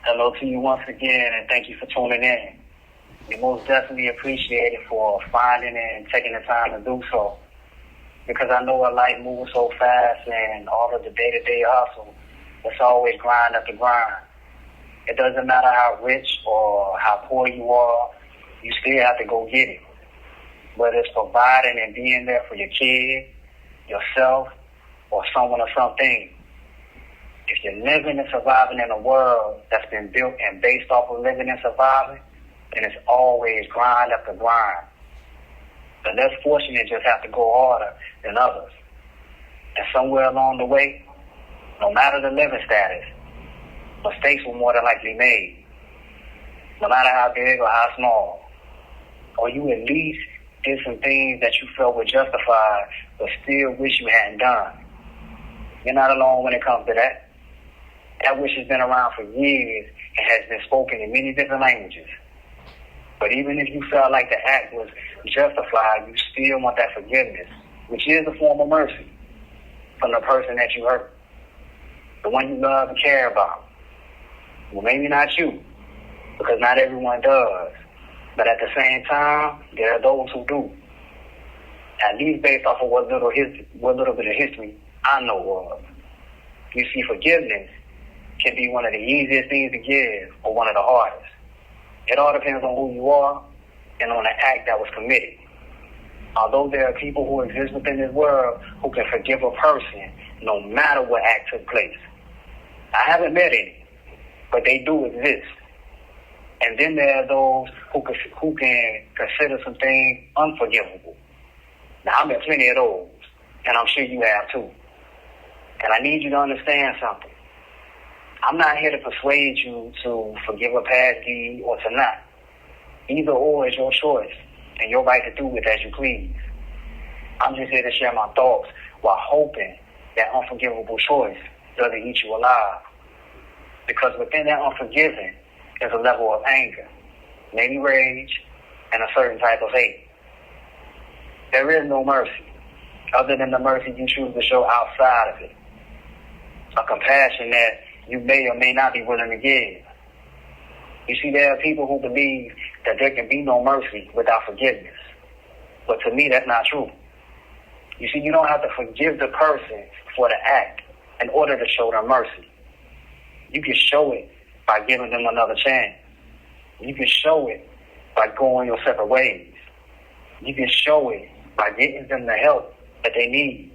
Hello to you once again, and thank you for tuning in. We most definitely appreciate it for finding and taking the time to do so. Because I know a life moves so fast and all of the day-to-day hustle, it's always grind after grind. It doesn't matter how rich or how poor you are, you still have to go get it. Whether it's providing and being there for your kid, yourself, or someone or something. If you're living and surviving in a world that's been built and based off of living and surviving, then it's always grind after grind. The less fortunate just have to go harder than others. And somewhere along the way, no matter the living status, mistakes were more than likely made. No matter how big or how small. Or you at least did some things that you felt were justified, but still wish you hadn't done. You're not alone when it comes to that. That wish has been around for years and has been spoken in many different languages. But even if you felt like the act was justified, you still want that forgiveness, which is a form of mercy from the person that you hurt, the one you love and care about. Well, maybe not you, because not everyone does. But at the same time, there are those who do. At least based off of what little bit of history I know of. You see, forgiveness can be one of the easiest things to give or one of the hardest. It all depends on who you are and on the act that was committed. Although there are people who exist within this world who can forgive a person no matter what act took place. I haven't met any, but they do exist. And then there are those who can consider some things unforgivable. Now, I've met plenty of those, and I'm sure you have too. And I need you to understand something. I'm not here to persuade you to forgive a past deed or to not. Either or is your choice and your right to do with as you please. I'm just here to share my thoughts while hoping that unforgivable choice doesn't eat you alive. Because within that unforgiving is a level of anger, maybe rage, and a certain type of hate. There is no mercy other than the mercy you choose to show outside of it. A compassion that you may or may not be willing to give. You see, there are people who believe that there can be no mercy without forgiveness. But to me, that's not true. You see, you don't have to forgive the person for the act in order to show them mercy. You can show it by giving them another chance. You can show it by going your separate ways. You can show it by getting them the help that they need.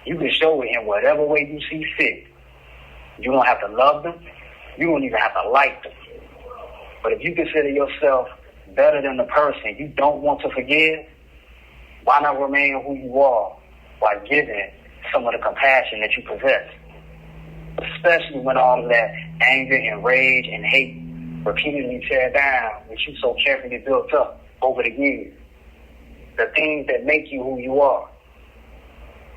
You can show it in whatever way you see fit. You don't have to love them. You don't even have to like them. But if you consider yourself better than the person you don't want to forgive, why not remain who you are while giving some of the compassion that you possess? Especially when all of that anger and rage and hate repeatedly tear down what you so carefully built up over the years. The things that make you who you are.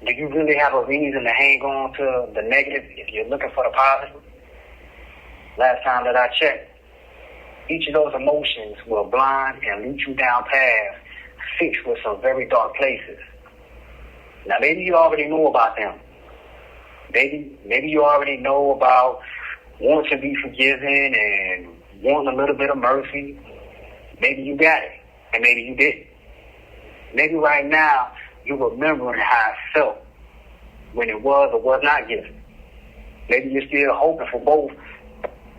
Do you really have a reason to hang on to the negative if you're looking for the positive? Last time that I checked, each of those emotions will blind and lead you down paths fixed with some very dark places. Now, maybe you already know about them. Maybe you already know about wanting to be forgiven and wanting a little bit of mercy. Maybe you got it, and maybe you didn't. Maybe right now, you're remembering how it felt when it was or was not given. Maybe you're still hoping for both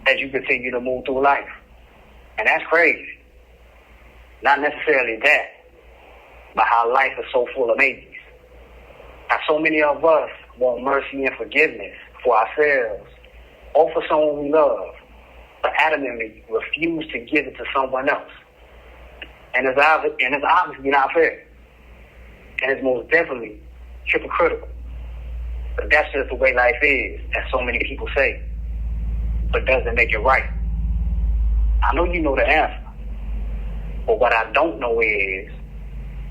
as you continue to move through life. And that's crazy. Not necessarily that, but how life is so full of maybes. How so many of us want mercy and forgiveness for ourselves or for someone we love, but adamantly refuse to give it to someone else. And it's obviously not fair. And it's most definitely hypocritical. But that's just the way life is, as so many people say. But doesn't make it right. I know you know the answer. But what I don't know is,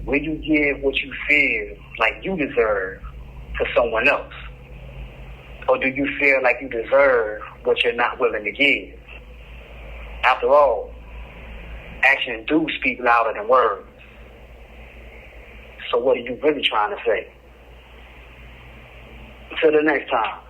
will you give what you feel like you deserve to someone else? Or do you feel like you deserve what you're not willing to give? After all, actions do speak louder than words. So what are you really trying to say? Until the next time.